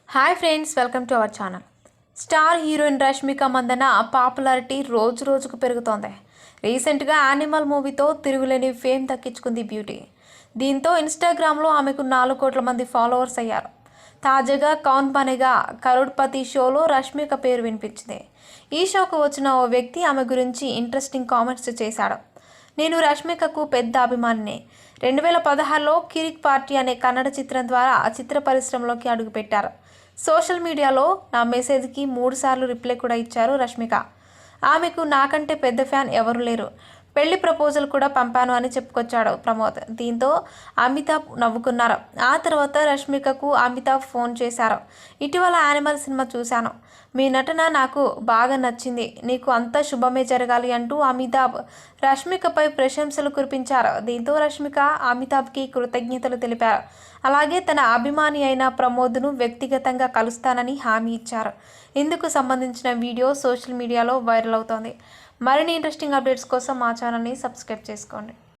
Hi friends, welcome to our channel. Star heroine Rashmika Mandanna popularity రోజు రోజుకు పెరుగుతోంది. రీసెంట్గా యానిమల్ మూవీతో తిరుగులేని ఫేమ్ దక్కించుకుంది బ్యూటీ. దీంతో ఇన్స్టాగ్రామ్లో ఆమెకు 4 కోట్ల మంది ఫాలోవర్స్ అయ్యారు. తాజాగా కౌన్ బనేగా కరోడ్పతి షోలో రష్మిక పేరు వినిపించింది. ఈ షోకు వచ్చిన ఓ వ్యక్తి ఆమె గురించి ఇంట్రెస్టింగ్ కామెంట్స్ చేశాడు. నేను రష్మికకు పెద్ద అభిమానిని. 2016లో కిరిక్ పార్టీ అనే కన్నడ చిత్రం ద్వారా ఆ చిత్ర పరిశ్రమలోకి అడుగుపెట్టారు. సోషల్ మీడియాలో నా మెసేజ్కి 3 సార్లు రిప్లై కూడా ఇచ్చారు రష్మిక. ఆమెకు నాకంటే పెద్ద ఫ్యాన్ ఎవరు లేరు. పెళ్లి ప్రపోజల్ కూడా పంపాను అని చెప్పుకొచ్చాడు ప్రమోద్. దీంతో అమితాబ్ నవ్వుకున్నారు. ఆ తర్వాత రష్మికకు అమితాబ్ ఫోన్ చేశారు. ఇటీవల యానిమల్ సినిమా చూశాను. మీ నటన నాకు బాగా నచ్చింది. నీకు అంతా శుభమే జరగాలి అంటూ అమితాబ్ రష్మికపై ప్రశంసలు కురిపించారు. దీంతో రష్మిక అమితాబ్కి కృతజ్ఞతలు తెలిపారు. అలాగే తన అభిమాని అయిన ప్రమోద్ను వ్యక్తిగతంగా కలుస్తానని హామీ ఇచ్చారు. ఇందుకు సంబంధించిన వీడియో సోషల్ మీడియాలో వైరల్ అవుతోంది. మరిన్ని ఇంట్రెస్టింగ్ అప్డేట్స్ కోసం మా ఛానల్ని సబ్స్క్రైబ్ చేసుకోండి.